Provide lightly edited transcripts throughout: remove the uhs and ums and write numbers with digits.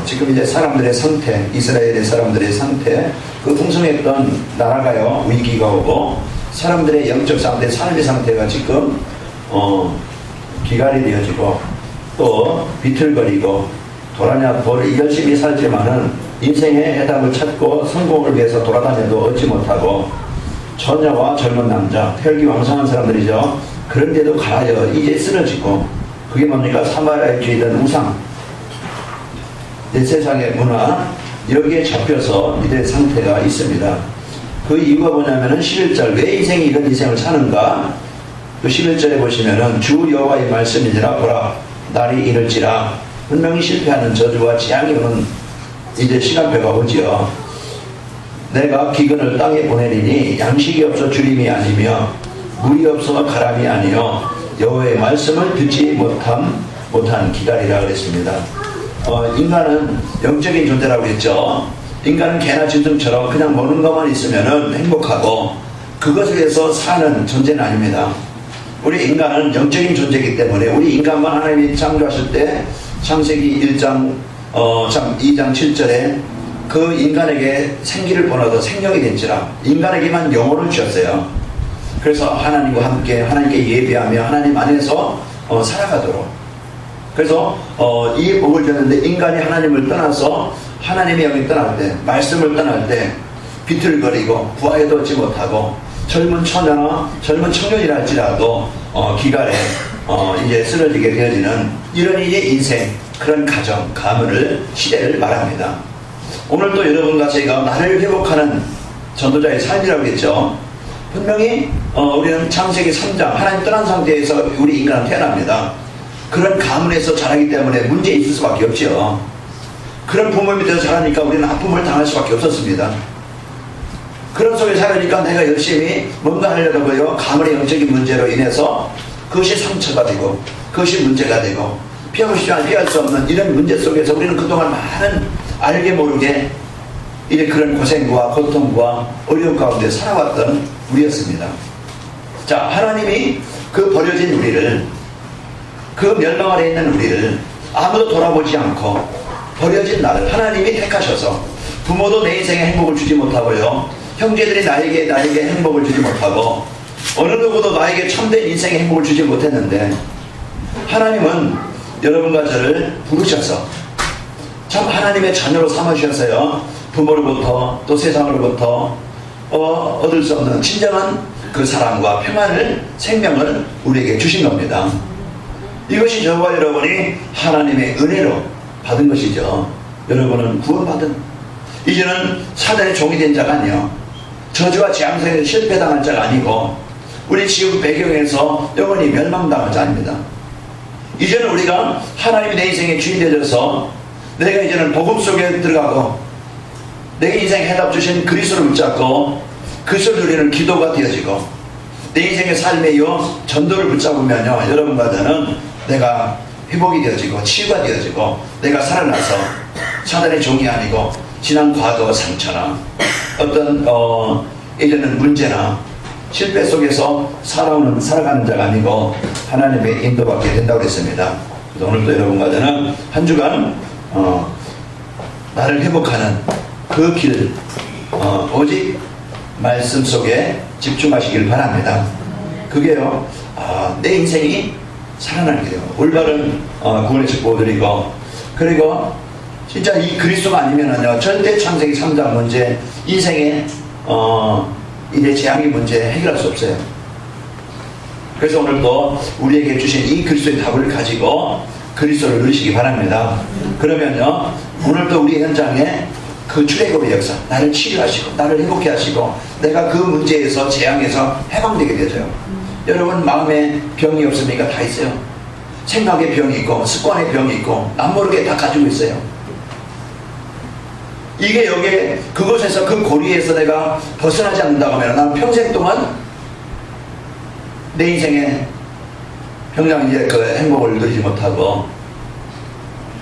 지금 이제 사람들의 상태, 이스라엘의 사람들의 상태, 그 풍성했던 나라가요 위기가 오고 사람들의 영적 상태, 삶의 상태가 지금 기갈이 되어지고 또 비틀거리고 돌아냐 열심히 살지만은 인생의 해답을 찾고 성공을 위해서 돌아다녀도 얻지 못하고 처녀와 젊은 남자, 혈기왕성한 사람들이죠. 그런데도 가라져 이제 쓰러지고 그게 뭡니까? 사마리아주의든 우상, 내 세상의 문화, 여기에 잡혀서 이들의 상태가 있습니다. 그 이유가 뭐냐면은 11절, 왜 인생이 이런 인생을 사는가? 그 11절에 보시면은 주 여호와의 말씀이니라. 보라 날이 이를지라. 분명히 실패하는 저주와 재앙이 오는 이제 시간표가 오지요. 내가 기근을 땅에 보내리니 양식이 없어 주림이 아니며 물이 없어 가람이 아니요 여호와의 말씀을 듣지 못한 기갈이라 그랬습니다. 인간은 영적인 존재라고 했죠. 인간은 개나 짐승처럼 그냥 먹는 것만 있으면 행복하고 그것을 위해서 사는 존재는 아닙니다. 우리 인간은 영적인 존재이기 때문에 우리 인간만 하나님이 창조하실 때 창세기 2장 7절에 그 인간에게 생기를 보내서 생명이 된지라 인간에게만 영혼을 주셨어요. 그래서 하나님과 함께 하나님께 예배하며 하나님 안에서 살아가도록. 그래서 이 복을 줬는데 인간이 하나님을 떠나서 하나님의 영이 떠날 때 말씀을 떠날 때 비틀거리고 부하에도 얻지 못하고 젊은 처녀나 젊은 청년이라 할지라도 기갈에 이제 쓰러지게 되어지는 이런 이제 인생, 그런 가정, 가문을 시대를 말합니다. 오늘도 여러분과 제가 나를 회복하는 전도자의 삶이라고 했죠. 분명히 우리는 창세기 3장 하나님 떠난 상태에서 우리 인간은 태어납니다. 그런 가문에서 자라기 때문에 문제 있을 수밖에 없죠. 그런 부모 밑에서 자라니까 우리는 아픔을 당할 수밖에 없었습니다. 그런 속에 살으니까 내가 열심히 뭔가 하려다가요 가문의 영적인 문제로 인해서 그것이 상처가 되고 그것이 문제가 되고 피할 수 없는 이런 문제 속에서 우리는 그동안 많은 알게 모르게 이제 그런 고생과 고통과 어려움 가운데 살아왔던 우리였습니다. 자, 하나님이 그 버려진 우리를, 그 멸망 아래 있는 우리를 아무도 돌아보지 않고 버려진 나를 하나님이 택하셔서 부모도 내 인생에 행복을 주지 못하고요 형제들이 나에게 행복을 주지 못하고 어느 누구도 나에게 참된 인생의 행복을 주지 못했는데 하나님은 여러분과 저를 부르셔서 참 하나님의 자녀로 삼으셨어요. 부모로부터 또 세상으로부터 얻을 수 없는 진정한 그 사랑과 평안을, 생명을 우리에게 주신 겁니다. 이것이 저와 여러분이 하나님의 은혜로 받은 것이죠. 여러분은 구원받은, 이제는 사단의 종이 된 자가 아니요 저주와 재앙 속에 실패당할 자가 아니고 우리 지금 배경에서 영원히 멸망당할 자 아닙니다. 이제는 우리가 하나님이 내 인생의 주인 되셔서 내가 이제는 복음 속에 들어가고 내 인생에 해답 주신 그리스도를 붙잡고 그리스도를 누리는 기도가 되어지고 내 인생의 삶에요 전도를 붙잡으면요 여러분과 저는 내가 회복이 되어지고 치유가 되어지고 내가 살아나서 사단의 종이 아니고 지난 과거 상처나 어떤 이제는 문제나 실패 속에서 살아가는 자가 아니고 하나님의 인도받게 된다고 했습니다. 그래서 오늘도 여러분과 저는 한 주간 나를 회복하는 그 길 오직 말씀 속에 집중하시길 바랍니다. 그게요 내 인생이 살아나는 길이에요. 올바른 구원의 축복을 드리고 그리고 진짜 이 그리스도가 아니면은요 절대 창세기 3장 문제 인생의 이제 재앙의 문제 해결할 수 없어요. 그래서 오늘도 우리에게 주신 이 그리스도의 답을 가지고 그리스도를 누리시기 바랍니다. 그러면요 오늘도 우리 현장에 그 출애굽의 역사 나를 치료하시고 나를 회복해 하시고 내가 그 문제에서 재앙에서 해방되게 되죠. 여러분 마음에 병이 없습니까? 다 있어요. 생각의 병이 있고 습관의 병이 있고 남 모르게 다 가지고 있어요. 이게 여기에 그곳에서 그 고리에서 내가 벗어나지 않는다고 하면 나는 평생 동안 내 인생에 평생 이제 그 행복을 누리지 못하고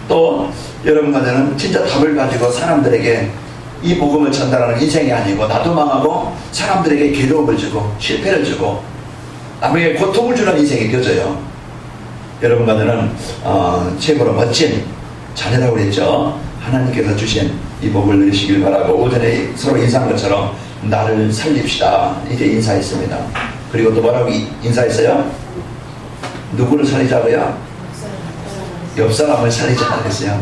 또 여러분과 저는 진짜 답을 가지고 사람들에게 이 복음을 전달하는 인생이 아니고 나도 망하고 사람들에게 괴로움을 주고 실패를 주고 남에게 고통을 주는 인생이 되어져요. 여러분과 저는 최고로 멋진 자녀라고 그랬죠. 하나님께서 주신 이 복을 누리시길 바라고 오전에 서로 인사한 것처럼 나를 살립시다 이제 인사했습니다. 그리고 또 뭐라고 인사했어요? 누구를 살리자고요? 옆 사람을 살리자 그랬어요.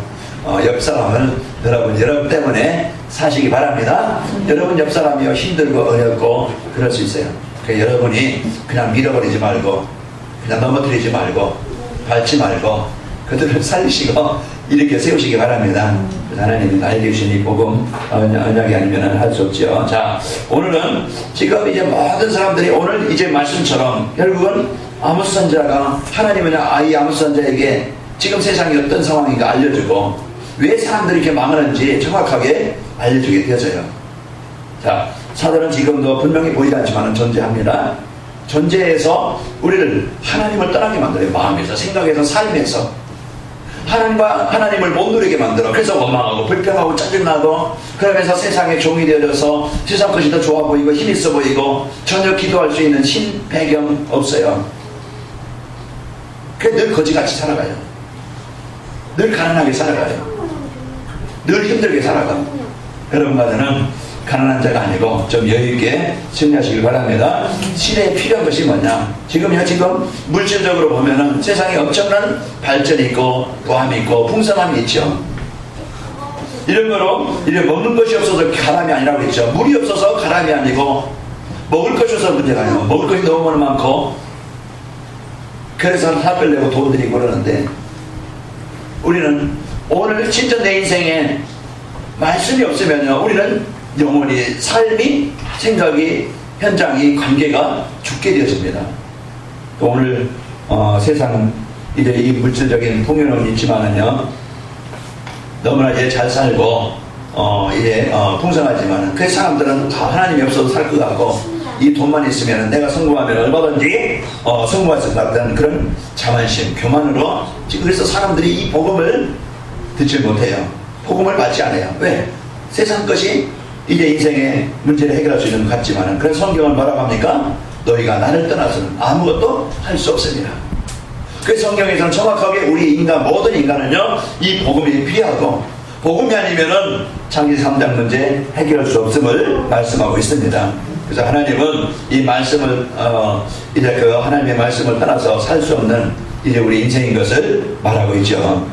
옆 사람을 여러분 때문에 사시기 바랍니다. 여러분 옆 사람이요 힘들고 어렵고 그럴 수 있어요. 그러니까 여러분이 그냥 밀어버리지 말고 그냥 넘어뜨리지 말고 밟지 말고 그들을 살리시고 이렇게 세우시기 바랍니다. 하나님이 알려주신 이 복음 언약이 아니면 할 수 없죠. 자, 오늘은 지금 이제 모든 사람들이 오늘 이제 말씀처럼 결국은 아모스 선지자가 하나님은 이 아모스 선지자에게 지금 세상이 어떤 상황인가 알려주고 왜 사람들이 이렇게 망하는지 정확하게 알려주게 되어져요. 자, 사단은 지금도 분명히 보이지 않지만 존재합니다. 존재해서 우리를 하나님을 떠나게 만들어요. 마음에서, 생각에서, 삶에서 하나님을 못 누리게 만들어. 그래서 원망하고 불평하고 짜증나고 그러면서 세상의 종이 되어져서 세상 것이 더 좋아 보이고 힘 있어 보이고 전혀 기도할 수 있는 신배경 없어요. 그래 늘 거지같이 살아가요. 늘 가난하게 살아가요. 늘 힘들게 살아가. 여러분과 저는 가난한 자가 아니고 좀 여유있게 승리하시길 바랍니다. 시대에 필요한 것이 뭐냐? 지금 물질적으로 보면은 세상에 엄청난 발전이 있고 보함이 있고 풍성함이 있죠. 이런 거로 이제 먹는 것이 없어서 가람이 아니라고 했죠. 물이 없어서 가람이 아니고 먹을 것이 없어서 문제가 아니고 먹을 것이 너무 많고 그래서 화를 내고 돈 들이고 그러는데 우리는 오늘 진짜 내 인생에 말씀이 없으면요 우리는 영원히 삶이, 생각이, 현장이, 관계가 죽게 되어집니다. 또 오늘 세상은 이제 이 물질적인 풍요로움이 있지만은요 너무나 이제 잘 살고 이제 풍성하지만은 그 사람들은 다 하나님이 없어도 살 것 같고 이 돈만 있으면 내가 성공하면 얼마든지 성공할 것 같다는 그런 자만심, 교만으로 그래서 사람들이 이 복음을 듣지 못해요. 복음을 받지 않아요. 왜? 세상 것이 이제 인생의 문제를 해결할 수 있는 것 같지만은 그래서 성경은 뭐라고 합니까? 너희가 나를 떠나서는 아무것도 할 수 없습니다. 그래서 성경에서는 정확하게 우리 인간 모든 인간은요 이 복음이 필요하고 복음이 아니면은 장기 3장 문제 해결할 수 없음을 말씀하고 있습니다. 그래서 하나님은 이 말씀을 이제 그 하나님의 말씀을 떠나서 살 수 없는 이제 우리 인생인 것을 말하고 있죠.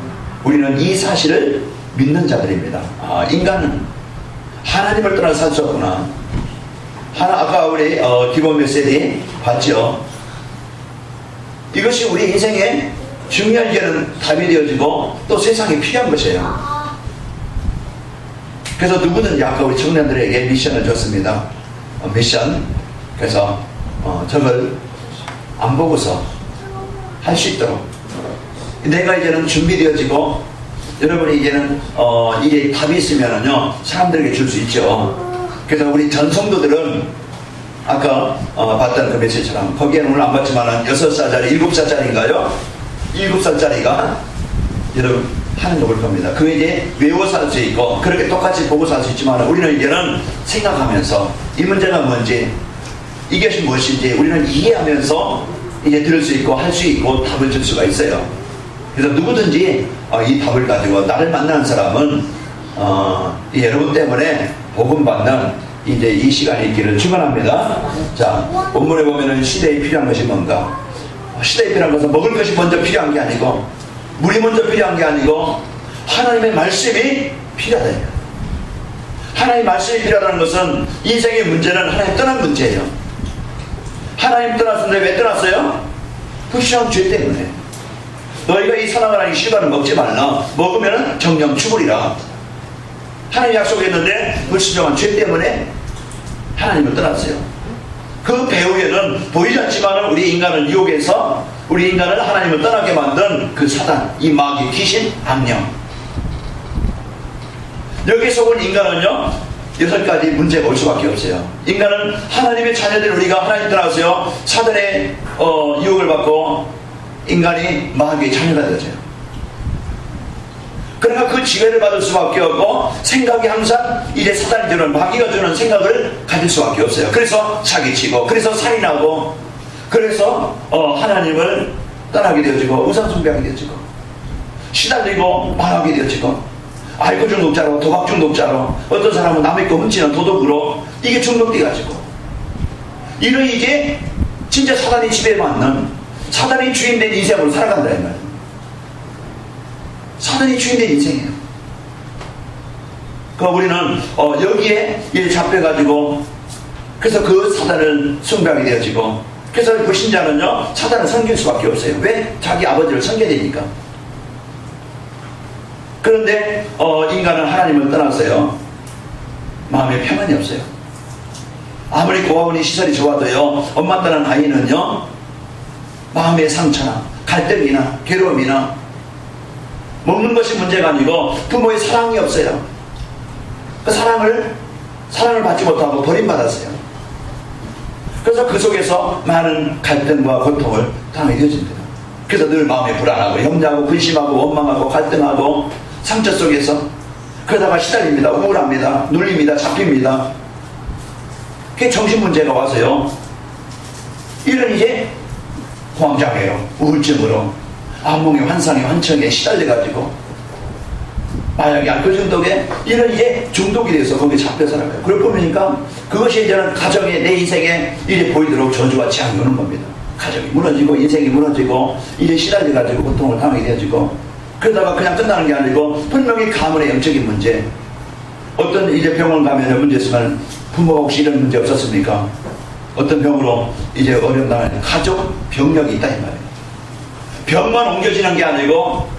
우리는 이 사실을 믿는 자들입니다. 인간은 하나님을 떠나서 살 수 없구나. 아까 우리 기본 메시지 봤죠. 이것이 우리 인생의 중요한 일은 답이 되어지고 또 세상에 필요한 것이에요. 그래서 누구든지 아까 우리 청년들에게 미션을 줬습니다. 미션. 그래서 저걸 안 보고서 할 수 있도록 내가 이제는 준비되어지고 여러분이 이제는 이게 답이 있으면은요 사람들에게 줄 수 있죠. 그래서 우리 전 성도들은 아까 봤던 그 메시지처럼 거기에는 오늘 안 봤지만은 6살짜리 7살짜리인가요? 7살짜리가 여러분 하는 거 볼 겁니다. 그게 이제 외워서 할 수 있고 그렇게 똑같이 보고서 할 수 있지만 우리는 이제는 생각하면서 이 문제가 뭔지 이것이 무엇인지 우리는 이해하면서 이제 들을 수 있고 할 수 있고 답을 줄 수가 있어요. 그래서 누구든지 이 답을 가지고 나를 만나는 사람은 여러분 때문에 복음 받는 이제 이 시간이 있기를 축원합니다. 자, 본문에 보면은 시대에 필요한 것이 뭔가? 시대에 필요한 것은 먹을 것이 먼저 필요한 게 아니고 물이 먼저 필요한 게 아니고 하나님의 말씀이 필요하다. 하나님의 말씀이 필요하다는 것은 인생의 문제는 하나님 떠난 문제예요. 하나님 떠났는데 왜 떠났어요? 불신한 죄 때문에. 너희가 이 선악을 하기 실과를 먹지 말라. 먹으면 정령 죽으리라. 하나님 약속했는데 불신정한 죄 때문에 하나님을 떠났어요. 그 배후에는 보이지 않지만 우리 인간을 유혹해서 우리 인간을 하나님을 떠나게 만든 그 사단, 이 마귀, 귀신, 악령. 여기에 속은 인간은요 6가지 문제가 올 수밖에 없어요. 인간은 하나님의 자녀들 우리가 하나님 떠나서요 사단의 유혹을 받고 인간이 마귀의 자녀가 되어져요. 그러니까 그 지배를 받을 수밖에 없고 생각이 항상 이제 사단이 주는 마귀가 주는 생각을 가질 수밖에 없어요. 그래서 사기치고 그래서 살인하고 그래서 하나님을 떠나게 되어지고 우상숭배하게 되어지고 시달리고 망하게 되어지고, 알코올 중독자로, 도박 중독자로, 어떤 사람은 남의 거 훔치는 도둑으로 이게 중독돼가지고, 이런 이게 진짜 사단이 지배받는, 사단이 주인된 인생으로 살아간다 이 말이에요. 사단이 주인된 인생이에요. 그러니까 우리는 여기에 잡혀가지고, 그래서 그 사단을 숭배하게 되어지고, 그래서 불신자는요 사단을 섬길 수밖에 없어요. 왜? 자기 아버지를 섬겨야 되니까. 그런데 인간은 하나님을 떠나서요 마음에 평안이 없어요. 아무리 고아원이 시설이 좋아도요, 엄마 떠난 아이는요 마음의 상처나 갈등이나 괴로움이나, 먹는 것이 문제가 아니고 부모의 사랑이 없어요. 그 사랑을 받지 못하고 버림받았어요. 그래서 그 속에서 많은 갈등과 고통을 당하게 되어집니다. 그래서 늘 마음이 불안하고 염려하고 근심하고 원망하고 갈등하고 상처 속에서 그러다가 시달립니다. 우울합니다. 눌립니다. 잡힙니다. 그게 정신문제가 와서요, 이런 이제 공황장애로, 우울증으로, 악몽의 환상의 환청에 시달려가지고 마약이 알코올 중독에 이런 이제 중독이 돼서 거기에 잡혀 살아가요. 그걸 보니까 그것이 이제는 가정에, 내 인생에 이래 보이도록 저주와 재앙이 오는 겁니다. 가정이 무너지고 인생이 무너지고 이래 시달려가지고 고통을 당하게 되어지고, 그러다가 그냥 끝나는 게 아니고 분명히 가문의 영적인 문제, 어떤 이제 병원 가면 문제 있으면 부모가 혹시 이런 문제 없었습니까? 어떤 병으로 이제 어려움 당하는 가족 병력이 있다 이 말이에요. 병만 옮겨지는 게 아니고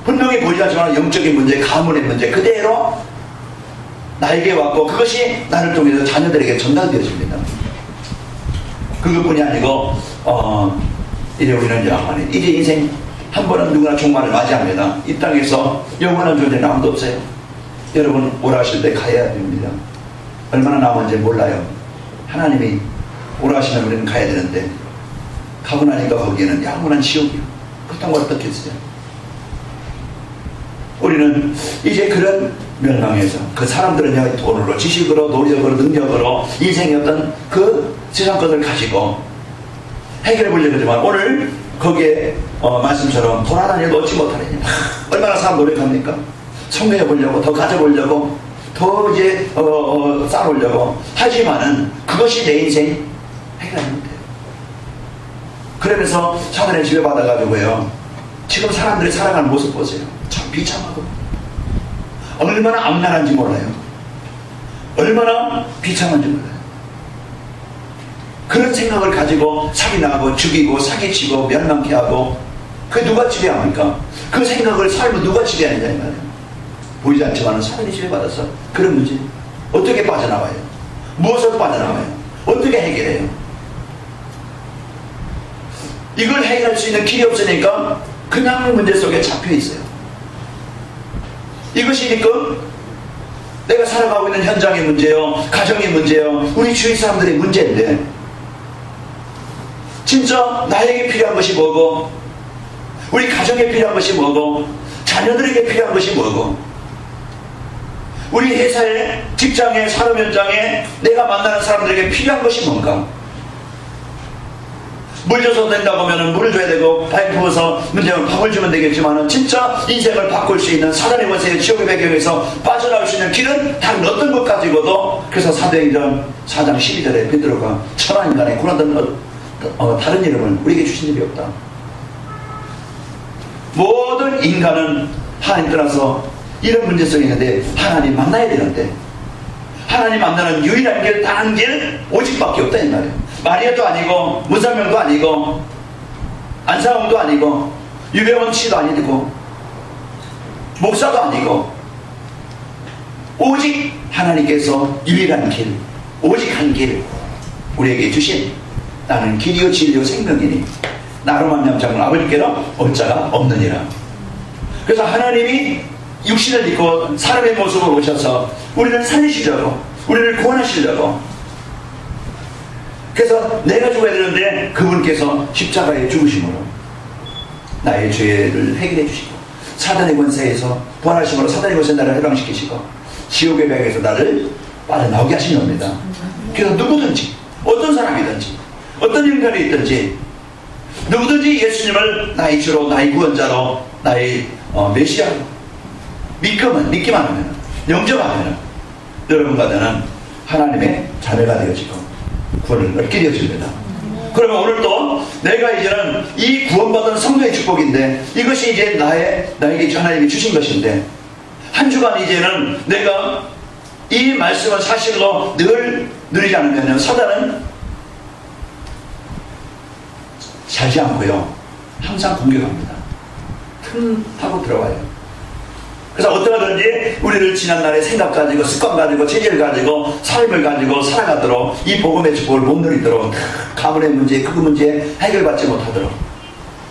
분명히 보이지 않지만 영적인 문제, 가문의 문제 그대로 나에게 왔고, 그것이 나를 통해서 자녀들에게 전달되어집니다. 그것뿐이 아니고 이제 우리는 이제 인생 한 번은 누구나 종말을 맞이합니다. 이 땅에서 영원한 존재는 아무도 없어요. 여러분 오라하실 때 가야 됩니다. 얼마나 남았는지 몰라요. 하나님이 오라하시면 우리는 가야 되는데, 가고 나니까 거기에는 영원한 지옥이요. 그딴 걸 어떻게 했어요? 우리는 이제 그런 멸망에서, 그 사람들은 돈으로, 지식으로, 노력으로, 능력으로 인생의 어떤 그 세상 것을 가지고 해결해 보려고 하지만, 오늘 거기에 말씀처럼 돈 하나를 얻지 못하느냐. 얼마나 사람 노력합니까? 성공해 보려고, 더 가져보려고, 더 이제 쌓아오려고 하지만은 그것이 내 인생 해결하지 못해요. 그러면서 사단에 지배받아가지고요, 지금 사람들이 살아가는 모습 보세요. 참 비참하고, 얼마나 악랄한지 몰라요. 얼마나 비참한지 몰라요. 그런 생각을 가지고 살인하고 죽이고 사기치고 멸망케 하고, 그게 누가 지배합니까? 그 생각을 삶을 누가 지배하느냐 이 말이에요. 보이지 않지만 사단이 지배받아서 그런 문제 어떻게 빠져나와요? 무엇으로 빠져나와요? 어떻게 해결해요? 이걸 해결할 수 있는 길이 없으니까 그냥 문제 속에 잡혀 있어요. 이것이 지금 내가 살아가고 있는 현장의 문제요, 가정의 문제요, 우리 주위 사람들의 문제인데, 진짜 나에게 필요한 것이 뭐고, 우리 가정에 필요한 것이 뭐고, 자녀들에게 필요한 것이 뭐고, 우리 회사에, 직장에, 산업 현장에 내가 만나는 사람들에게 필요한 것이 뭔가. 물 줘서 된다고 하면 물을 줘야 되고, 파이프 부어서 문제는 밥을 주면 되겠지만, 진짜 인생을 바꿀 수 있는 사단의 권세의 지옥의 배경에서 빠져나올 수 있는 길은 다른 어떤 것 가지고도, 그래서 사도행전 4장 12절에 베드로가 천하인간의 고난된 다른 이름을 우리에게 주신 일이 없다. 모든 인간은 하나님 떠나서 이런 문제 속에 있는데 하나님 만나야 되는데, 하나님 만나는 유일한 길, 다른 길 오직밖에 없다 이 말이에요. 마리아도 아니고, 무사명도 아니고, 안상홍도 아니고, 유병원 씨도 아니고, 목사도 아니고, 오직 하나님께서 유일한 길, 오직 한 길 우리에게 주신, 나는 길이요 진리요 생명이니 나로 말미암아 자는 아버지께로 올 자가 없느니라. 그래서 하나님이 육신을 입고 사람의 모습으로 오셔서 우리를 살리시려고, 우리를 구원하시려고, 그래서 내가 죽어야 되는데 그분께서 십자가에 죽으심으로 나의 죄를 해결해 주시고, 사단의 권세에서 부활하심으로 사단의 권세 나를 해방시키시고, 지옥의 벽에서 나를 빠져나오게 하신 겁니다. 그래서 누구든지, 어떤 사람이든지, 어떤 인간이 있든지 누구든지 예수님을 나의 주로, 나의 구원자로, 나의 메시아로 믿기만 하면, 영접하면 여러분과 저는 하나님의 자녀가 되어지고 구원을 얻게 되어집니다. 그러면 오늘도 내가 이제는 이 구원받은 성도의 축복인데, 이것이 이제 나에게 하나님이 주신 것인데, 한 주간 이제는 내가 이 말씀을 사실로 늘 누리지 않으면 사단은 자지 않고요, 항상 공격합니다. 틈 타고 들어와요. 그래서 어떠하든지 우리를 지난날의 생각 가지고, 습관 가지고, 체질 가지고, 삶을 가지고 살아가도록, 이 복음의 축복을 못 누리도록, 가문의 문제, 그 문제 해결받지 못하도록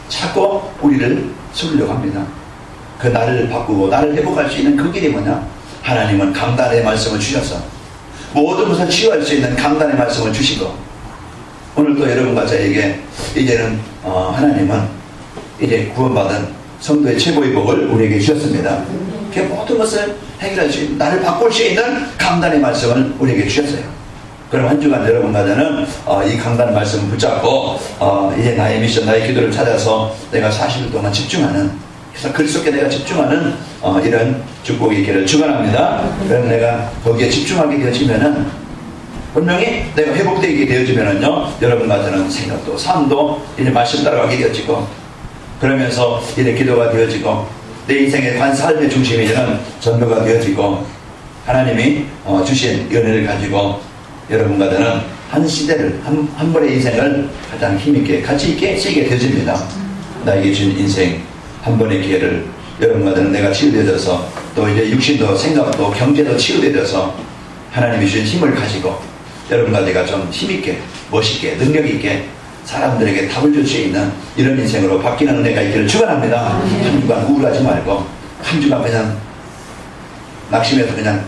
자꾸 우리를 속이려고 합니다. 그 나를 바꾸고 나를 회복할 수 있는 그 길이 뭐냐? 하나님은 강단의 말씀을 주셔서 모든 것을 치유할 수 있는 강단의 말씀을 주시고, 오늘 또 여러분과 저에게 이제는 하나님은 이제 구원받은 성도의 최고의 복을 우리에게 주셨습니다. 그 모든 것을 해결할 수 있는, 나를 바꿀 수 있는 강단의 말씀을 우리에게 주셨어요. 그럼 한 주간 여러분과 저는 이 강단 말씀을 붙잡고 이제 나의 미션, 나의 기도를 찾아서 내가 40일 동안 집중하는, 그래서 그리스도께 내가 집중하는 이런 축복이 있기를 축원합니다. 그럼 내가 거기에 집중하게 되어지면은, 분명히 내가 회복되게 되어지면은요, 여러분과 저는 생각도 삶도 이제 말씀 따라가게 되어지고, 그러면서 이제 기도가 되어지고, 내 인생의 한 삶의 중심이 되는 전도가 되어지고, 하나님이 주신 은혜를 가지고 여러분과 저는 한 시대를, 한 번의 인생을 가장 힘있게 가치 있게 쓰게 되어집니다. 나에게 준 인생 한 번의 기회를 여러분과 저는 내가 치유되어져서, 또 이제 육신도 생각도 경제도 치유되어져서 하나님이 주신 힘을 가지고 여러분과 내가 좀 힘있게, 멋있게, 능력있게 사람들에게 답을 줄 수 있는 이런 인생으로 바뀌는 은혜가 있기를 축원합니다. 한 주간 우울하지 말고, 한 주간 그냥 낙심해서 그냥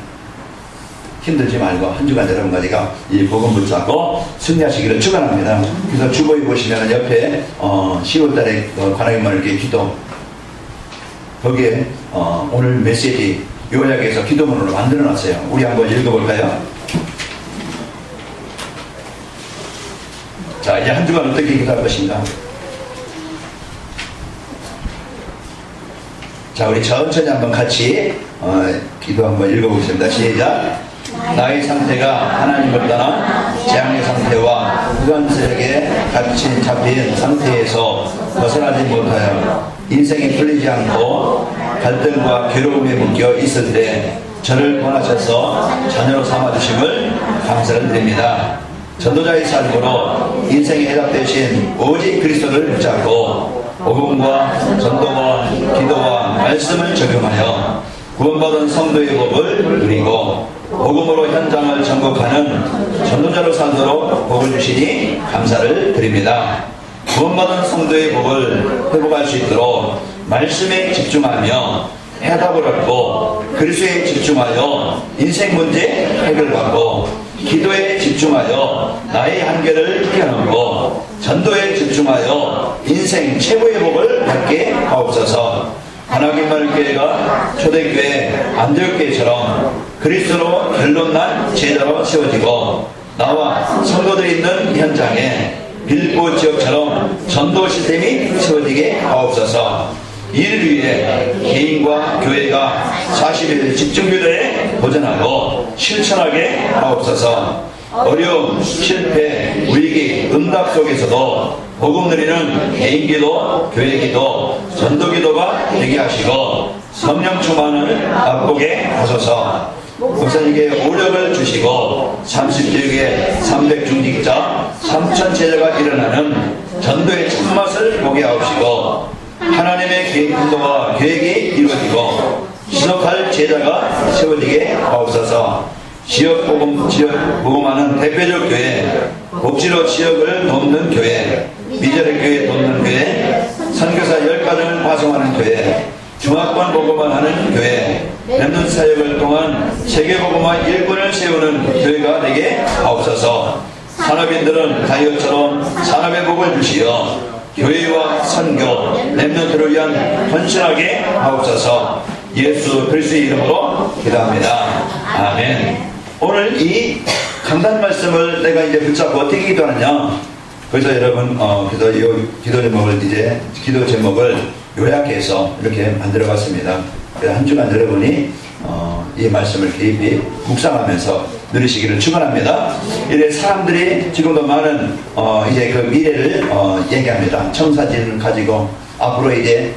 힘들지 말고, 한 주간 여러분과 제가 이 복음 붙잡고 승리하시기를 축원합니다. 그래서 주보에 보시면 옆에 10월달에 관악인만 이렇게 기도, 거기에 오늘 메시지 요약해서 기도문으로 만들어 놨어요. 우리 한번 읽어볼까요? 자, 이제 한 주간 어떻게 기도할 것인가? 자, 우리 천천히 한번 같이 기도 한번 읽어보겠습니다. 시작. 나의 상태가 하나님을 떠나 재앙의 상태와 흑암색에 갇힌 잡힌 상태에서 벗어나지 못하여 인생이 풀리지 않고 갈등과 괴로움에 묶여 있을 때 저를 권하셔서 자녀로 삼아주심을 감사를 드립니다. 전도자의 삶으로 인생에 해답되신 오직 그리스도를 붙잡고 복음과 전도와 기도와 말씀을 적용하여 구원받은 성도의 복을 누리고 복음으로 현장을 전국하는 전도자로 살도록 복을 주시니 감사를 드립니다. 구원받은 성도의 복을 회복할 수 있도록 말씀에 집중하며 해답을 얻고 그리스도에 집중하여 인생 문제 해결받고 기도에 집중하여 나의 한계를 뛰어넘고 전도에 집중하여 인생 최고의 복을 받게 하옵소서. 관악인마을교회가 초대교회 안디옥교회처럼 그리스도로 결론난 제자로 세워지고 나와 성도들이 있는 현장에 빌보 지역처럼 전도 시스템이 세워지게 하옵소서. 이를 위해 개인과 교회가 40일 집중기도에 도전하고 실천하게 하옵소서. 어려움, 실패, 위기, 응답 속에서도 복음 누리는 개인기도, 교회기도, 전도기도가 되게 하시고 성령 충만을 맛보게 하소서. 목사님께 오력을 주시고 30지역에 300중직자 3천 제자가 일어나는 전도의 참맛을 보게 하옵시고 하나님의 계획 인도와 계획이 이루어지고 지속할 제자가 세워지게 하옵소서. 지역 복음하는 대표적 교회, 복지로 지역을 돕는 교회, 미전의 교회 돕는 교회, 선교사 10가정을 파송하는 교회, 중화권 복음을 하는 교회, 렘넌트 사역을 통한 세계복음화 일꾼을 세우는 교회가 되게 하옵소서. 산업인들은 다이어처럼 산업의 복을 주시어 교회와 선교, 렘넌트를 위한 헌신하게 하옵소서. 예수 그리스도의 이름으로 기도합니다. 아멘. 오늘 이 강단 말씀을 내가 이제 붙잡고 어떻게 기도하느냐? 그래서 여러분, 그래서 이 기도 제목을 요약해서 이렇게 만들어 봤습니다. 그래서 한 주간 여러분이, 이 말씀을 깊이 묵상하면서 누리시기를 축원합니다. 이래 사람들이 지금도 많은, 이제 그 미래를, 얘기합니다. 청사진을 가지고 앞으로 이제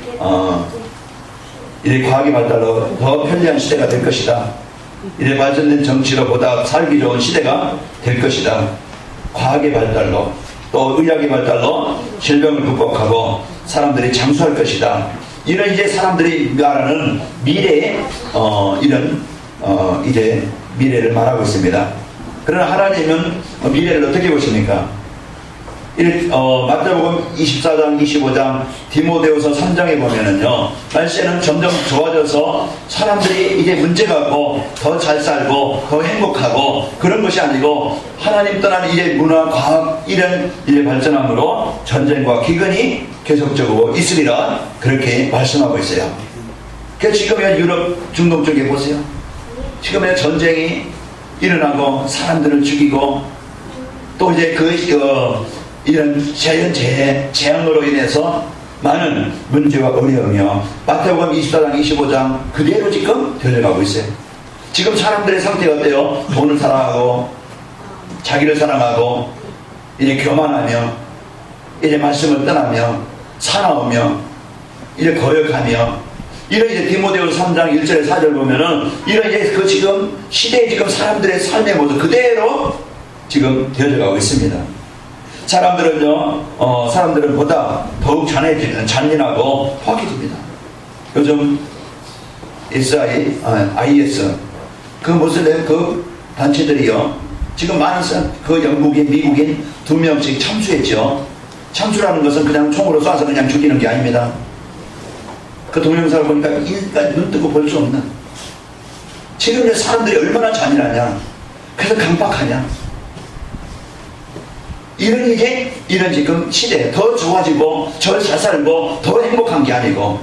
과학의 발달로 더 편리한 시대가 될 것이다. 이래 발전된 정치로 보다 살기 좋은 시대가 될 것이다. 과학의 발달로 또 의학의 발달로 질병을 극복하고 사람들이 장수할 것이다. 이런 이제 사람들이 말하는 미래의 이런 이제 미래를 말하고 있습니다. 그러나 하나님은 미래를 어떻게 보십니까? 마태복음 24장, 25장, 디모데후서 3장에 보면은요, 날씨는 점점 좋아져서 사람들이 이제 문제가 없고 더 잘 살고 더 행복하고 그런 것이 아니고 하나님 떠난 이제 문화, 과학 이런 이제 발전함으로 전쟁과 기근이 계속적으로 있으리라 그렇게 말씀하고 있어요. 그래서 지금의 유럽, 중동 쪽에 보세요. 지금의 전쟁이 일어나고 사람들을 죽이고 또 이제 이런 자연재해, 재앙으로 인해서 많은 문제와 어려움이요. 마태복음 24장, 25장 그대로 지금 되어가고 있어요. 지금 사람들의 상태가 어때요? 돈을 사랑하고 자기를 사랑하고 이제 교만하며 이제 말씀을 떠나며 사나우며 이제 거역하며 이런 이제 디모데후서 3장 1절 4절 보면은 이런 이제 그 지금 시대에 지금 사람들의 삶의 모습 그대로 지금 되어져 가고 있습니다. 사람들은 보다 더욱 잔인하고 포악해집니다. 요즘 IS 그 무슬림 그 단체들이요 지금 많은 그 영국인, 미국인 2명씩 참수했죠. 참수라는 것은 그냥 총으로 쏴서 그냥 죽이는 게 아닙니다. 그 동영상을 보니까 인간 눈 뜨고 볼 수 없는 지금 이제 사람들이 얼마나 잔인하냐, 그래서 강박하냐, 이런 지금 시대 더 좋아지고 더 잘 살고 더 행복한 게 아니고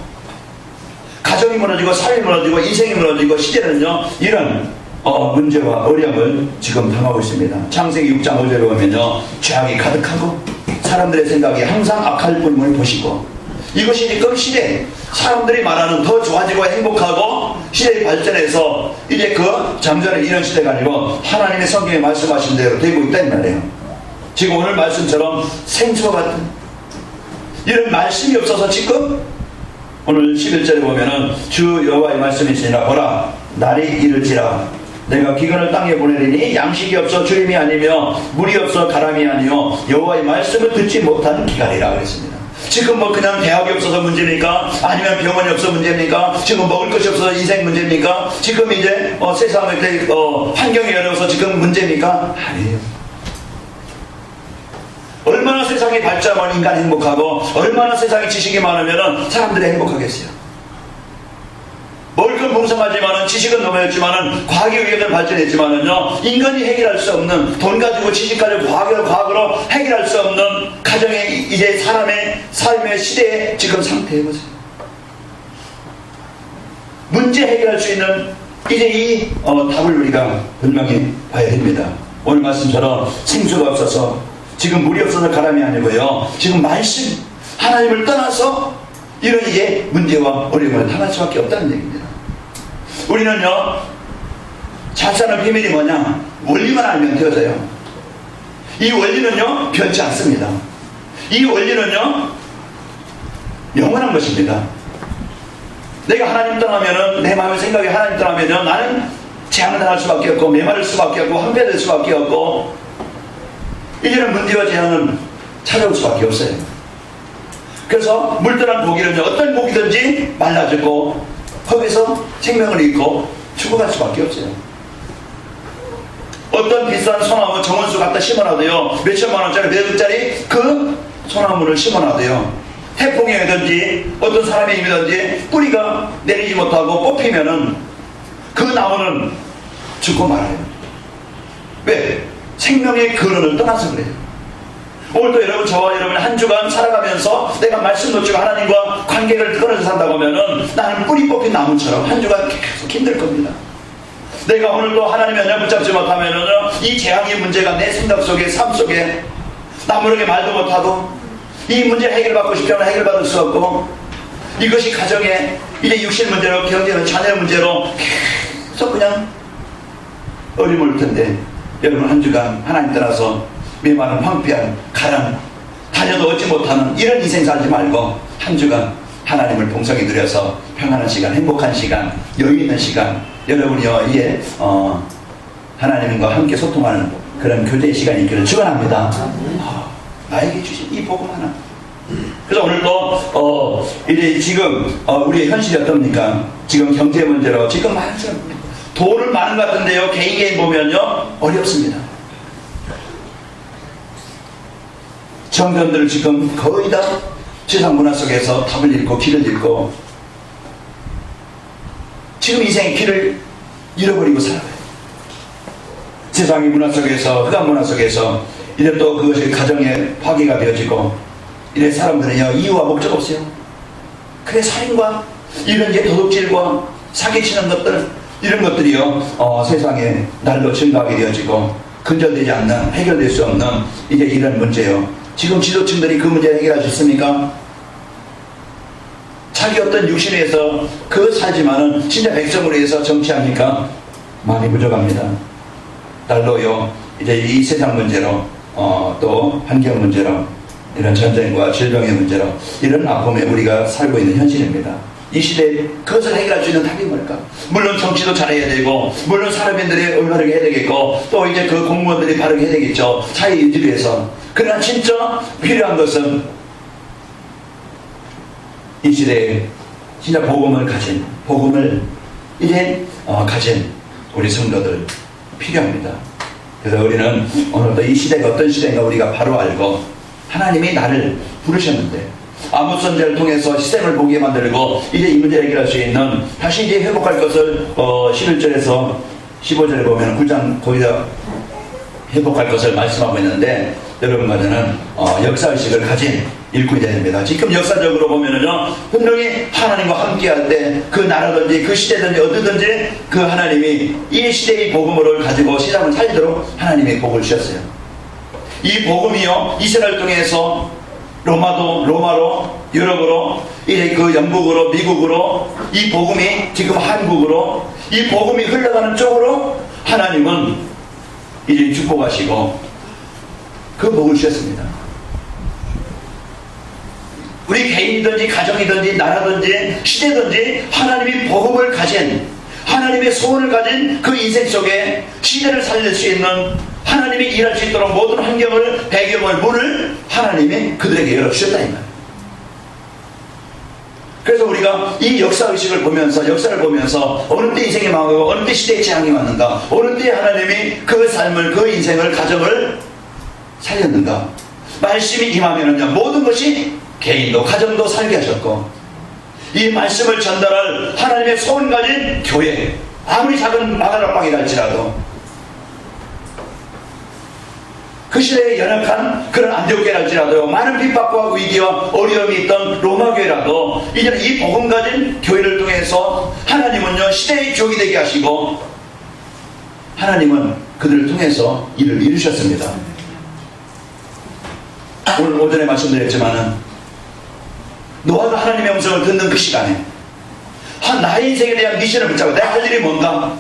가정이 무너지고 사회이 무너지고 인생이 무너지고 시대는요 이런 문제와 어려움을 지금 당하고 있습니다. 창세기 6장 5절에 보면요 죄악이 가득하고 사람들의 생각이 항상 악할 뿐임을 보시고 이것이 지금 시대 사람들이 말하는 더 좋아지고 행복하고 시대의 발전에서 이제 그 잠전에 이런 시대가 아니고 하나님의 성경에 말씀하신 대로 되고 있다는 말이에요. 지금 오늘 말씀처럼 생수와 같은 이런 말씀이 없어서 지금 오늘 11절에 보면은 주 여호와의 말씀이 있으니라 보라 날이 이를지라 내가 기근을 땅에 보내리니 양식이 없어 주림이 아니며 물이 없어 가람이 아니요 여호와의 말씀을 듣지 못한 기간이라 그랬습니다. 지금 뭐 그냥 대학이 없어서 문제입니까? 아니면 병원이 없어서 문제입니까? 지금 먹을 것이 없어서 인생 문제입니까? 지금 이제 세상의 환경이 어려워서 지금 문제입니까? 아니에요. 얼마나 세상이 발전하면 인간이 행복하고 얼마나 세상에 지식이 많으면 사람들이 행복하겠어요. 멀건 풍성하지만은 지식은 넘어졌지만은 과학이 의학은 발전했지만은요 인간이 해결할 수 없는 돈 가지고 지식 가지고 과학으로 해결할 수 없는 가정의 이제 사람의 삶의 시대에 지금 상태에 보세요. 문제 해결할 수 있는 이제 이 답을 우리가 분명히 봐야 됩니다. 오늘 말씀처럼 생수가 없어서 지금 물이 없어서 가람이 아니고요 지금 말씀 하나님을 떠나서 이런 이제 문제와 어려움을 당할 수밖에 없다는 얘기입니다. 우리는요 잘 사는 비밀이 뭐냐? 원리만 알면 되어져요. 이 원리는요 변치 않습니다. 이 원리는요 영원한 것입니다. 내가 하나님 떠나면은 내 마음의 생각이 하나님 떠나면요 나는 재앙을 당할 수밖에 없고 메마를 수밖에 없고 황폐될 수밖에 없고 이제는 문제와 재앙은 찾아올 수밖에 없어요. 그래서 물떠난 고기는요 어떤 고기든지 말라지고 거기서 생명을 잃고 죽어갈 수밖에 없어요. 어떤 비싼 소나무 정원수 갖다 심어놔도요 몇천만 원짜리 몇 억짜리 그 소나무를 심어놔도요 태풍이 오든지 어떤 사람의 힘이든지 뿌리가 내리지 못하고 뽑히면은 그 나무는 죽고 말아요. 왜? 생명의 근원을 떠나서 그래요. 오늘도 여러분 저와 여러분 한 주간 살아가면서 내가 말씀 놓치고 하나님과 관계를 끊어서 산다고 하면은 나는 뿌리 뽑힌 나무처럼 한 주간 계속 힘들 겁니다. 내가 오늘도 하나님의 언약 붙잡지 못하면은 이 재앙의 문제가 내 생각 속에 삶 속에 남모르게 말도 못하고 이 문제 해결받고 싶지만 해결받을 수 없고 이것이 가정의 이제 육신 문제로 경제로 자녀 문제로 계속 그냥 어림올 텐데 여러분 한 주간 하나님 떠나서 메마른 황폐한 가랑 다녀도 얻지 못하는 이런 인생 살지 말고 한 주간 하나님을 봉성히 누려서 평안한 시간, 행복한 시간, 여유 있는 시간 여러분이요 이에 하나님과 함께 소통하는 그런 교제의 시간이 있기를 축원합니다. 나에게 주신 이 복음 하나. 그래서 오늘도 이제 지금 우리의 현실이 어떻습니까? 지금 경제 문제로 지금 많은 사람 돈은 많은 것 같은데요 개인 보면요 어렵습니다. 청년들 지금 거의 다 세상 문화 속에서 답을 잃고 길을 잃고 지금 인생의 길을 잃어버리고 살아가요. 세상의 문화 속에서 흑암 문화 속에서 이제 또 그것이 가정에 파괴가 되어지고 이래 사람들은요 이유와 목적 없어요. 그래 살인과 이런 게 도둑질과 사기치는 것들 이런 것들이요 세상에 날로 증가하게 되어지고 근절되지 않는 해결될 수 없는 이제 이런 문제요. 지금 지도층들이 그 문제를 해결할 수 있습니까? 자기 어떤 육신에서 그 살지만은 진짜 백성으로 해서 정치합니까? 많이 부족합니다. 날로요 이제 이 세상 문제로 또 환경 문제로 이런 전쟁과 질병의 문제로 이런 아픔에 우리가 살고 있는 현실입니다. 이 시대에 그것을 해결할 수 있는 답이 뭘까? 물론 정치도 잘해야 되고 물론 사람들이 올바르게 해야 되겠고 또 이제 그 공무원들이 바르게 해야 되겠죠. 사회 유지를 위해서. 그러나 진짜 필요한 것은 이 시대에 진짜 복음을 이제 가진 우리 성도들 필요합니다. 그래서 우리는 오늘도 이 시대가 어떤 시대인가 우리가 바로 알고 하나님이 나를 부르셨는데 아무 선제를 통해서 시스템을 보게 만들고 이제 이 문제를 해결할 수 있는 다시 이제 회복할 것을 11절에서 15절에 보면 9장 거기다 회복할 것을 말씀하고 있는데 여러분과 저는 역사의식을 가진 일꾼이 됩니다. 지금 역사적으로 보면은요 분명히 하나님과 함께할 때 그 나라든지 그 시대든지 어디든지 그 하나님이 이 시대의 복음을 가지고 세상을 살도록 하나님이 복을 주셨어요. 이 복음이요 이스라엘 통해서 로마로 유럽으로 이제 그 영국으로 미국으로 이 복음이 지금 한국으로 이 복음이 흘러가는 쪽으로 하나님은 이제 축복하시고 그 복을 주셨습니다. 우리 개인이든지 가정이든지 나라든지 시대든지 하나님이 복음을 가진 하나님의 소원을 가진 그 인생 속에 시대를 살릴 수 있는 하나님이 일할 수 있도록 모든 환경을 배경을 문을 하나님이 그들에게 열어주셨다 이 말이에요. 그래서 우리가 이 역사의식을 보면서 역사를 보면서 어느 때 인생이 망하고 어느 때 시대의 재앙이 왔는가 어느 때 하나님이 그 삶을 그 인생을 가정을 살렸는가 말씀이 임하면은요 모든 것이 개인도 가정도 살게 하셨고 이 말씀을 전달할 하나님의 소원 가진 교회 아무리 작은 마가라빵이라 할지라도 그 시대에 연약한 그런 안디옥교회라 할지라도 많은 핍박과 위기와 어려움이 있던 로마교회라도 이제는 이 복음 가진 교회를 통해서 하나님은요 시대의 주역이 되게 하시고 하나님은 그들을 통해서 일을 이루셨습니다. 오늘 오전에 말씀드렸지만은 노아가 하나님의 음성을 듣는 그 시간에 나의 인생에 대한 미션을 붙잡고 내가 할 일이 뭔가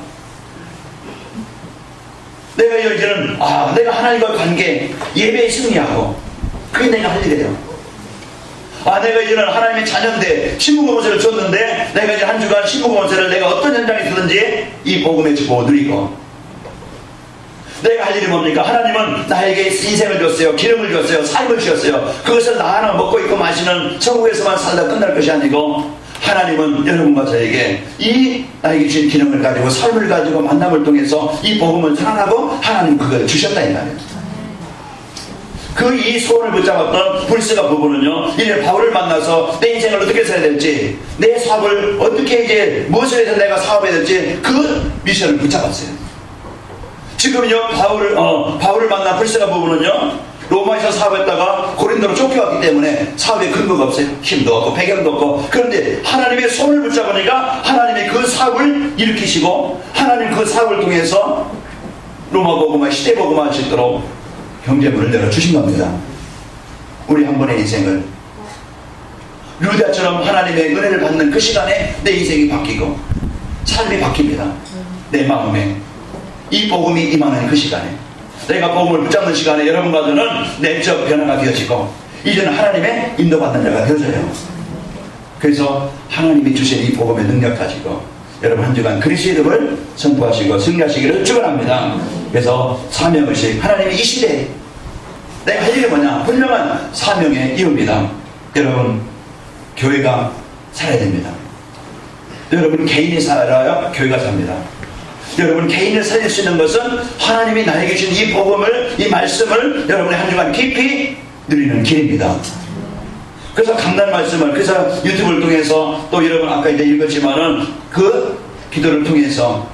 내가 이제는 내가 하나님과 관계 예배에 승리하고 그게 내가 할 일이에요. 내가 이제는 하나님의 자녀인데 신부공원세를 줬는데 내가 이제 한 주간 신부공원세를 내가 어떤 현장에 있든지 이 복음의 축복을 누리고 내가 할 일이 뭡니까? 하나님은 나에게 인생을 줬어요. 기름을 줬어요. 삶을 주셨어요. 그것을 나 하나 먹고 있고 마시는 천국에서만 살다 끝날 것이 아니고 하나님은 여러분과 저에게 이 나에게 주신 기름을 가지고 삶을 가지고 만남을 통해서 이 복음을 전하고 하나님 그걸 주셨다 이 말이에요. 그 이 소원을 붙잡았던 불스가 부부는요 이제 바울을 만나서 내 인생을 어떻게 살아야 될지 내 사업을 어떻게 이제 무엇을 해서 내가 사업해야 될지 그 미션을 붙잡았어요. 지금요 바울을 만난 불스가 부부는요 로마에서 사업했다가 고린도로 쫓겨왔기 때문에 사업에 근거가 없어요. 힘도 없고 배경도 없고 그런데 하나님의 손을 붙잡으니까 하나님이 그 사업을 일으키시고 하나님 그 사업을 통해서 로마 복음화 시대 복음화 할 수 있도록 경제문을 열어주신 겁니다. 우리 한 번의 인생을 루디아처럼 하나님의 은혜를 받는 그 시간에 내 인생이 바뀌고 삶이 바뀝니다. 내 마음에 이 복음이 임하는 그 시간에, 내가 복음을 붙잡는 시간에 여러분과는 내적 변화가 되어지고 이제는 하나님의 인도받는 자가 되어져요. 그래서 하나님이 주신 이 복음의 능력 가지고 여러분 한 주간 그리스도의 이름을 선포하시고 승리하시기를 축원합니다. 그래서 사명의식, 하나님이 이 시대에 내가 할 일이 뭐냐, 분명한 사명의 이유입니다. 여러분, 교회가 살아야 됩니다. 여러분 개인이 살아야 교회가 삽니다. 여러분 개인을 살릴 수 있는 것은 하나님이 나에게 주신 이 복음을, 이 말씀을 여러분의 한 주간 깊이 누리는 길입니다. 그래서 강단 말씀을, 그래서 유튜브를 통해서 또 여러분 아까 이제 읽었지만은 그 기도를 통해서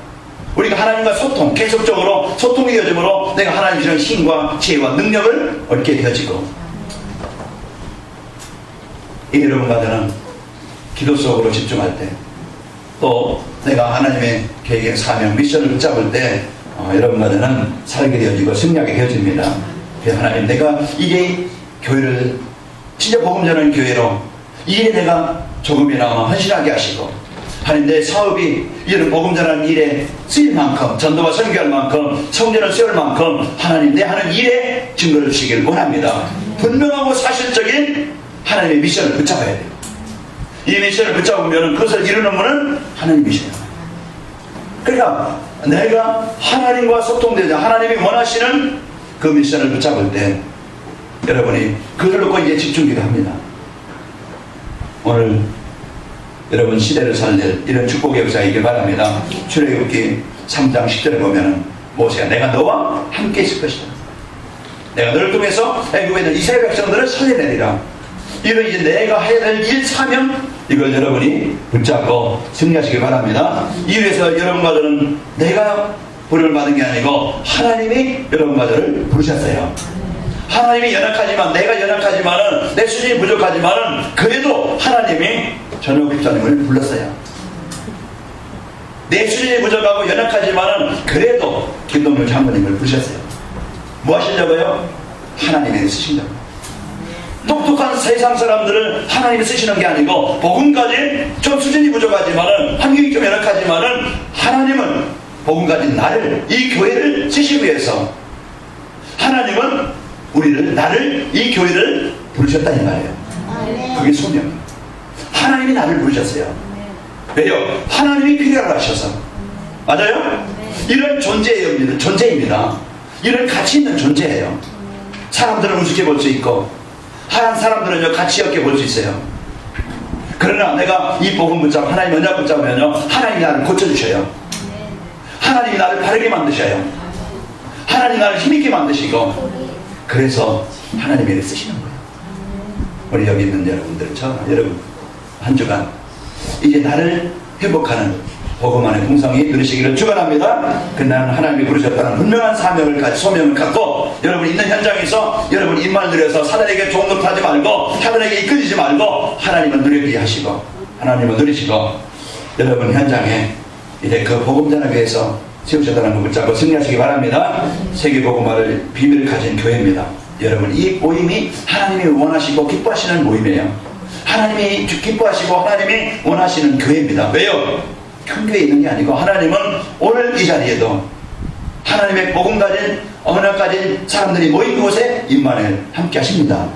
우리가 하나님과 소통, 계속적으로 소통이 이어짐으로 내가 하나님 주시는 힘과 지혜와 능력을 얻게 되어지고, 이 여러분과 저는 기도 속으로 집중할 때, 또 내가 하나님의 계획의 사명, 미션을 붙잡을 때 여러분과 저는 살게 되어지고 승리하게 되어집니다. 그래서 하나님, 내가 이게 교회를 진짜 복음 전하는 교회로 이 일에 내가 조금이나마 헌신하게 하시고, 하나님 내 사업이 이제는 복음 전하는 일에 쓰일 만큼, 전도와 선교할 만큼, 성전을 세울 만큼 하나님 내 하는 일에 증거를 주시기를 원합니다. 분명하고 사실적인 하나님의 미션을 붙잡아야 돼요. 이 미션을 붙잡으면 그것을 이루는 분은 하나님 미션이에요. 그러니까 내가 하나님과 소통되자 하나님이 원하시는 그 미션을 붙잡을 때 여러분이 그걸 놓고 이제 집중기도 합니다. 오늘 여러분 시대를 살릴 이런 축복의 역사가 있길 바랍니다. 출애굽기 3장 10절에 보면은 모세가 내가 너와 함께 있을 것이다. 내가 너를 통해서 애굽에 있는 이스라엘 백성들을 살려내리라. 이건 이제 내가 해야 될 일, 사명, 이걸 여러분이 붙잡고 승리하시길 바랍니다. 이래서 여러분과 저는 내가 부름을 받은 게 아니고 하나님이 여러분과 저를 부르셨어요. 하나님이 연약하지만, 내가 연약하지만은, 내 수준이 부족하지만은 그래도 하나님이 전우국 집사님을 불렀어요. 내 수준이 부족하고 연약하지만은 그래도 김동률 장모님을 부르셨어요. 뭐 하시려고요? 하나님이 쓰신다고. 똑똑한 세상 사람들을 하나님이 쓰시는 게 아니고, 복음까지 좀 수준이 부족하지만은, 환경이 좀 연약하지만은 하나님은 복음 가진 나를, 이 교회를 쓰시기 위해서 하나님은 우리를, 나를, 이 교회를 부르셨다는 말이에요. 그게 소명이에요. 하나님이 나를 부르셨어요. 왜요? 하나님이 필요로 하셔서. 맞아요? 이런 존재예요. 존재입니다. 이런 가치 있는 존재예요. 사람들은 우습게 볼 수 있고, 하얀 사람들은요 가치 없게 볼 수 있어요. 그러나 내가 이 복음 붙잡고 하나님 언약 붙잡으면요 하나님이 나를 고쳐주셔요. 하나님이 나를 바르게 만드셔요. 하나님이 나를 힘있게 만드시고, 그래서 하나님이 이렇게 쓰시는 거예요. 우리 여기 있는 여러분들처럼 여러분 한 주간 이제 나를 회복하는 복음 안에 풍성히 누리시기를 축원합니다. 그날은 하나님이 부르셨다는 분명한 사명을 소명을 갖고 여러분 있는 현장에서 여러분 입만 들여서 사단에게 종노릇하지 말고, 사단에게 이끌리지 말고 하나님을 누리게 하시고, 하나님을 누리시고, 여러분 현장에 이제 그 복음 전하기 위해서 세우셨다는 걸 붙잡고 승리하시기 바랍니다. 세계복음화를 비밀을 가진 교회입니다. 여러분 이 모임이 하나님이 원하시고 기뻐하시는 모임이에요. 하나님이 기뻐하시고 하나님이 원하시는 교회입니다. 왜요? 큰 교회에 있는 게 아니고 하나님은 오늘 이 자리에도 하나님의 복음 가진, 언약 가진 사람들이 모인 곳에 임만을 함께 하십니다.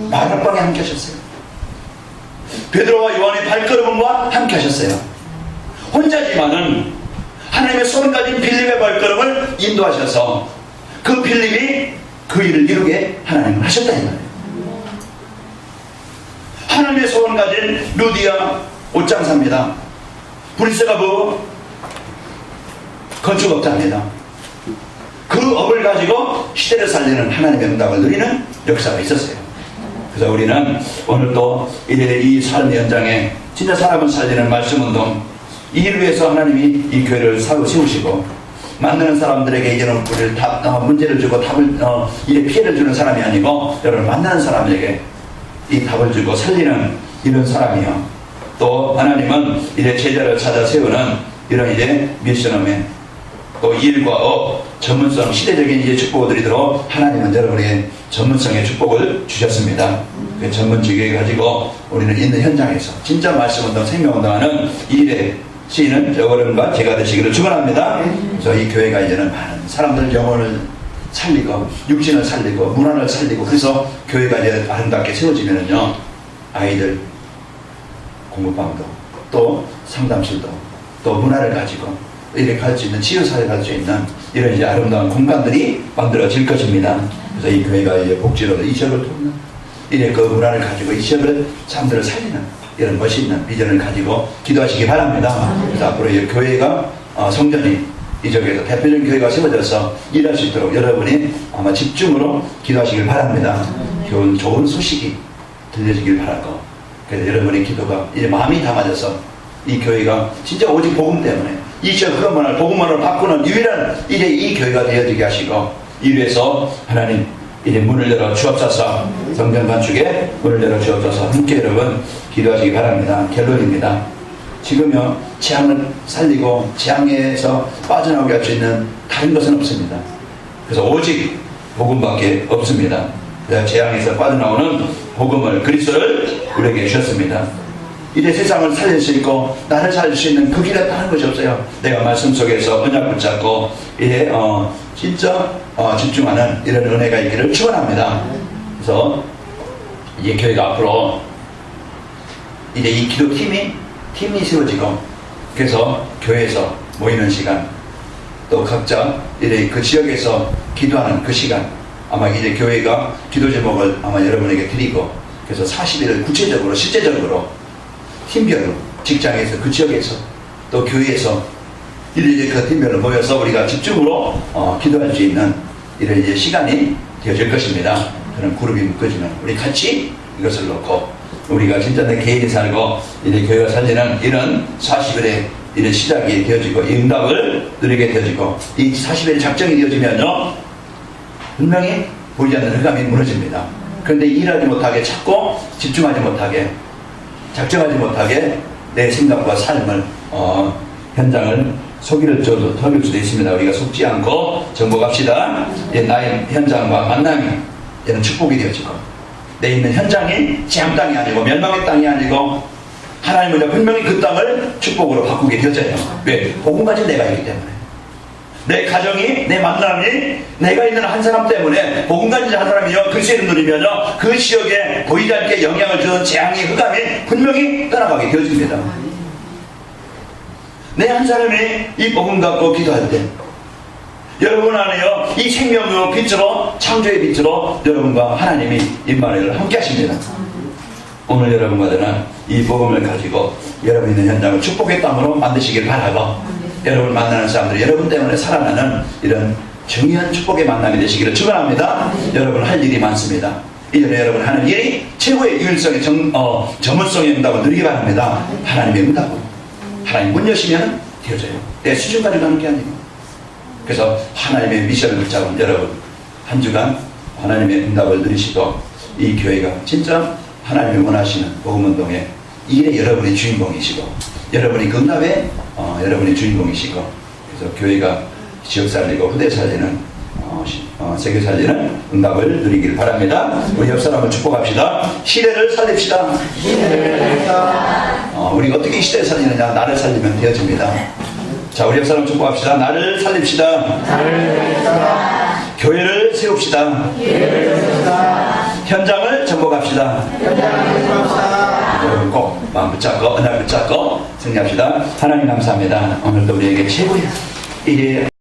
마가방에 함께 하셨어요. 베드로와 요한의 발걸음과 함께 하셨어요. 혼자지만은 하나님의 손 가진 빌립의 발걸음을 인도하셔서 그 빌립이 그 일을 이루게 하나님은 하셨다는 말이에요. 하나님의 소원 가진 루디아 옷장사입니다. 브리스가 건축업자입니다. 그 업을 가지고 시대를 살리는 하나님의 응답을 누리는 역사가 있었어요. 그래서 우리는 오늘 또 이 삶의 현장에 진짜 사람을 살리는 말씀운동, 이 일을 위해서 하나님이 이 교회를 세우시고, 만드는 사람들에게 이제는 우리를 문제를 주고 답을 이에 피해를 주는 사람이 아니고 여러분 만나는 사람에게 이 답을 주고 살리는 이런 사람이요. 또 하나님은 이제 제자를 찾아 세우는 이런 이제 미션홈에 또 일과 업, 전문성, 시대적인 이제 축복을 드리도록 하나님은 여러분에게 전문성의 축복을 주셨습니다. 그 전문 직위를 가지고 우리는 있는 현장에서 진짜 말씀운동, 생명운동하는 일에 쓰이는 여러분과 제가 되시기를 축원합니다. 그래서 이 교회가 이제는 많은 사람들 영혼을 살리고 육신을 살리고 문화를 살리고 그래서 교회가 이제 아름답게 세워지면은요, 아이들 공부방도 또 상담실도 또 문화를 가지고 이렇게 갈 수 있는 치유사를 갈 수 있는 이런 이제 아름다운 공간들이 만들어질 것입니다. 그래서 이 교회가 이제 복지로 이 지역을 돕는 이래 그 문화를 가지고 이 지역을 사람들을 살리는 이런 멋있는 비전을 가지고 기도하시기 바랍니다. 그래서 앞으로 이 교회가 성전이 이 지역에서 대표적인 교회가 세워져서 일할 수 있도록 여러분이 아마 집중으로 기도하시길 바랍니다. 좋은 소식이 들려지길 바라고, 그래서 여러분의 기도가 이제 마음이 담아져서 이 교회가 진짜 오직 복음 때문에 이 지역 그것만을 복음만을 바꾸는 유일한 이제 이 교회가 되어지게 하시고, 이 위해서 하나님 이제 문을 열어 주옵소서. 성전 건축에 문을 열어 주옵소서. 함께 여러분 기도하시기 바랍니다. 결론입니다. 지금요, 재앙을 살리고 재앙에서 빠져나오게 할 수 있는 다른 것은 없습니다. 그래서 오직 복음밖에 없습니다. 재앙에서 빠져나오는 복음을, 그리스도를 우리에게 주셨습니다. 이제 세상을 살릴 수 있고 나를 살릴 수 있는 그 길에 다른 것이 없어요. 내가 말씀 속에서 언약 붙잡고 이제 진짜 집중하는 이런 은혜가 있기를 축원합니다. 그래서 이제 교회가 앞으로 이제 이 기도팀이 세워지고, 그래서 교회에서 모이는 시간, 또 각자 이제 그 지역에서 기도하는 그 시간, 아마 이제 교회가 기도 제목을 아마 여러분에게 드리고, 그래서 40일을 구체적으로 실제적으로 팀별로 직장에서 그 지역에서 또 교회에서 이제 그 팀별로 모여서 우리가 집중으로 기도할 수 있는 이런 이제 시간이 되어질 것입니다. 그런 그룹이 묶어지면 우리 같이 이것을 놓고 우리가 진짜 내 개인이 살고 이제 교회가 살리는 이런 40일의 이런 시작이 되어지고 이 응답을 누리게 되어지고 이 40일의 작정이 되어지면요, 분명히 보이지 않는 흑암이 무너집니다. 그런데 일하지 못하게, 찾고 집중하지 못하게, 작정하지 못하게 내 생각과 삶을 현장을 속일 수도 있습니다. 우리가 속지 않고 정복합시다. 나의 현장과 만남이 이런 축복이 되어지고, 내 있는 현장이 재앙 땅이 아니고 멸망의 땅이 아니고 하나님은 분명히 그 땅을 축복으로 바꾸게 되어져요. 왜? 복음 가진 내가 있기 때문에. 내 가정이, 내 만남이 내가 있는 한 사람 때문에 복음 가진 한 사람이요 그리스도를 누리면요 그 지역에 보이지 않게 영향을 주는 재앙이, 흑암이 분명히 떠나가게 되어집니다. 내 한 사람이 이 복음 갖고 기도할 때 여러분 안에요 이 생명의 빛으로, 창조의 빛으로 여러분과 하나님이 임마누엘을 함께 하십니다. 오늘 여러분과 저는 이 복음을 가지고 여러분 있는 현장을 축복의 땅으로 만드시길 바라고, 여러분 만나는 사람들이 여러분 때문에 살아나는 이런 중요한 축복의 만남이 되시기를 축원합니다. 여러분 할 일이 많습니다. 이전에 여러분 하는 일이 최고의 유일성의 전문성의 응답을 누리기 바랍니다. 하나님의 응답으로 하나님 문 여시면 되어져요. 내 수준 가지고 하는 게 아니고. 그래서 하나님의 미션을 붙잡은 여러분 한 주간 하나님의 응답을 누리시고 이 교회가 진짜 하나님이 원하시는 복음운동의 일에 여러분이 주인공이시고 여러분이 그 응답에 여러분이 주인공이시고, 그래서 교회가 지역 살리고 후대 살리는 세계 살리는 응답을 누리길 바랍니다. 우리 옆 사람을 축복합시다. 시대를 살립시다. 우리가 어떻게 이 시대를 살리느냐, 나를 살리면 되어집니다. 자, 우리 옆 사람 축복합시다. 나를 살립시다. 교회를 세웁시다. 현장을 정복합시다. 여러분 꼭 마음 붙잡고 은혜 붙잡고 승리합시다. 하나님 감사합니다. 오늘도 우리에게 최고의 일이